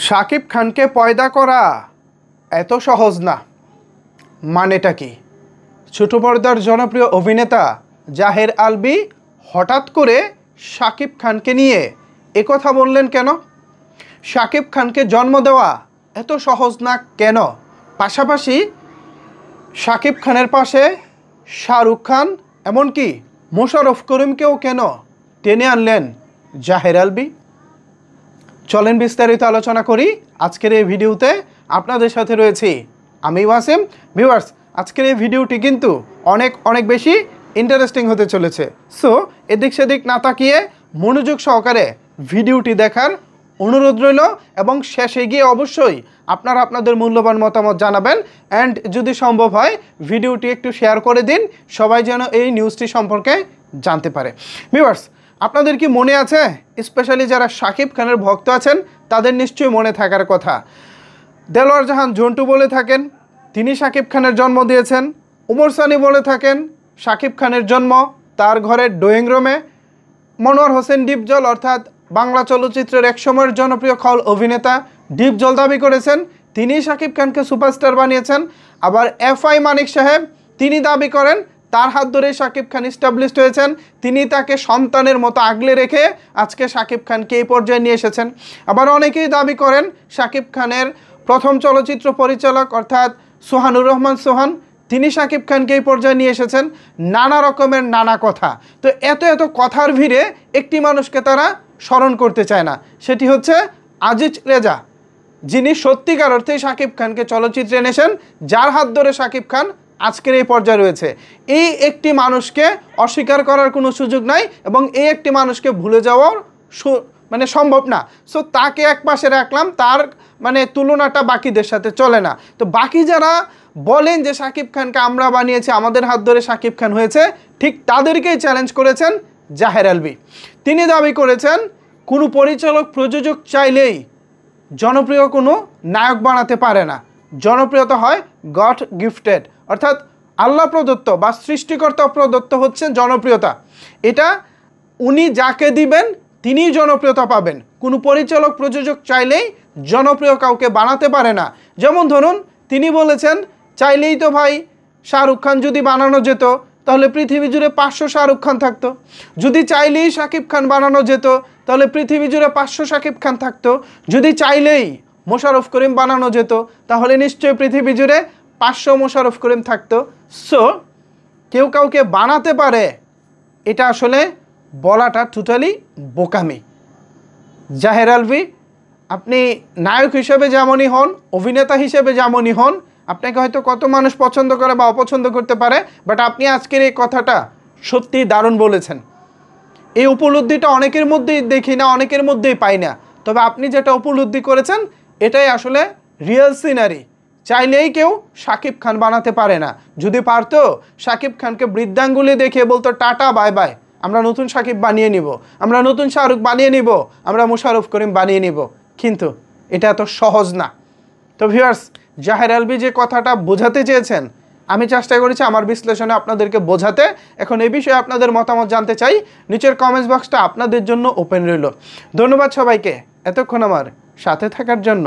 শাকিব খানকে পয়দা করা এত সহজ না। মানেটা কি? ছোট পর্দার জনপ্রিয় অভিনেতা জাহের আলভী হঠাৎ করে শাকিব খানকে নিয়ে একথা বললেন কেন? শাকিব খানকে জন্ম দেওয়া এত সহজ না কেন? পাশাপাশি শাকিব খানের পাশে শাহরুখ খান এমনকি মোশাররফ করিমকেও কেন টেনে আনলেন জাহের আলভী? চলেন বিস্তারিত আলোচনা করি আজকের এই ভিডিওতে। আপনাদের সাথে রয়েছি আমি ওয়াসিম। ভিউয়ার্স, আজকের এই ভিডিওটি কিন্তু অনেক বেশি ইন্টারেস্টিং হতে চলেছে। সো এদিক সেদিক না তাকিয়ে মনোযোগ সহকারে ভিডিওটি দেখার অনুরোধ রইল এবং শেষে গিয়ে অবশ্যই আপনারা আপনাদের মূল্যবান মতামত জানাবেন। অ্যান্ড যদি সম্ভব হয় ভিডিওটি একটু শেয়ার করে দিন, সবাই যেন এই নিউজটি সম্পর্কে জানতে পারে। ভিউয়ার্স, আপনাদের কি মনে আছে, স্পেশালি যারা শাকিব খানের ভক্ত আছেন তাদের নিশ্চয়ই মনে থাকার কথা, দেলোয়ার জাহান জন্টু বলে থাকেন তিনি শাকিব খানের জন্ম দিয়েছেন। উমর সানি বলে থাকেন শাকিব খানের জন্ম তার ঘরের ড্রয়িং রুমে। মনোয়ার হোসেন ডিপজল অর্থাৎ বাংলা চলচ্চিত্রের একসময়ের জনপ্রিয় খল অভিনেতা ডিপজল দাবি করেছেন তিনি শাকিব খানকে সুপারস্টার বানিয়েছেন। আবার এফআই মানিক সাহেব তিনি দাবি করেন তার হাত ধরে শাকিব খান এস্টাবলিশড হয়েছেন, তিনি তাকে সন্তানের মতো আগলে রেখে আজকে শাকিব খানকে এই পর্যায়ে নিয়ে এসেছেন। আবার অনেকেই দাবি করেন শাকিব খানের প্রথম চলচ্চিত্র পরিচালক অর্থাৎ সোহানুর রহমান সোহান তিনি শাকিব খানকে এই পর্যায়ে নিয়ে এসেছেন। নানা রকমের নানা কথা। তো এত কথার ভিড়ে একটি মানুষকে তারা স্মরণ করতে চায় না, সেটি হচ্ছে আজিজ রেজা, যিনি সত্যিকার অর্থেই শাকিব খানকে চলচ্চিত্রে এনেছেন, যার হাত ধরে শাকিব খান আজকের এই পর্যায়ে রয়েছে। এই একটি মানুষকে অস্বীকার করার কোনো সুযোগ নাই এবং এই একটি মানুষকে ভুলে যাওয়ার সম্ভব না। সো তাকে এক পাশে রাখলাম, তার তুলনাটা বাকিদের সাথে চলে না। তো বাকি যারা বলেন যে শাকিব খানকে আমরা বানিয়েছি, আমাদের হাত ধরে শাকিব খান হয়েছে, ঠিক তাদেরকেই চ্যালেঞ্জ করেছেন জাহের আলভী। তিনি দাবি করেছেন কোনো পরিচালক প্রযোজক চাইলেই জনপ্রিয় কোনো নায়ক বানাতে পারে না, জনপ্রিয়তা হয় গড গিফটেড, অর্থাৎ আল্লাহ প্রদত্ত বা সৃষ্টিকর্তা প্রদত্ত হচ্ছে জনপ্রিয়তা। এটা উনি যাকে দিবেন তিনিই জনপ্রিয়তা পাবেন। কোনো পরিচালক প্রযোজক চাইলেই জনপ্রিয় কাউকে বানাতে পারে না। যেমন ধরুন তিনি বলেছেন চাইলেই তো ভাই শাহরুখ খান যদি বানানো যেত তাহলে পৃথিবী জুড়ে 500 শাহরুখ খান থাকতো। যদি চাইলেই শাকিব খান বানানো যেত তাহলে পৃথিবী জুড়ে 500 শাকিব খান থাকতো। যদি চাইলেই মোশাররফ করিম বানানো যেত তাহলে নিশ্চয়ই পৃথিবী জুড়ে 500 মোশাররফ করিম থাকতো। সো কেউ কাউকে বানাতে পারে এটা আসলে বলাটা টোটালি বোকামি। জাহের আলভী, আপনি নায়ক হিসেবে যেমনই হন, অভিনেতা হিসেবে যেমনই হন, আপনাকে হয়তো কত মানুষ পছন্দ করে বা অপছন্দ করতে পারে, বাট আপনি আজকের এই কথাটা সত্যিই দারুণ বলেছেন। এই উপলব্ধিটা অনেকের মধ্যেই দেখি না, অনেকের মধ্যেই পাই না, তবে আপনি যেটা উপলব্ধি করেছেন এটাই আসলে রিয়েল সিনারি। চাইলেই কেউ শাকিব খান বানাতে পারে না। যদি পারতো শাকিব খানকে বৃদ্ধাঙ্গুলি দেখিয়ে বলতো টাটা বাই বাই, আমরা নতুন শাকিব বানিয়ে নিব, আমরা নতুন শাহরুখ বানিয়ে নিব, আমরা মোশাররফ করিম বানিয়ে নিব, কিন্তু এটা এত সহজ না। তো ভিউয়ার্স, জাহের আলভী যে কথাটা বোঝাতে চেয়েছেন আমি চেষ্টা করেছি আমার বিশ্লেষণে আপনাদেরকে বোঝাতে। এখন এই বিষয়ে আপনাদের মতামত জানতে চাই, নিচের কমেন্টস বক্সটা আপনাদের জন্য ওপেন রইল। ধন্যবাদ সবাইকে এতক্ষণ আমার সাথে থাকার জন্য।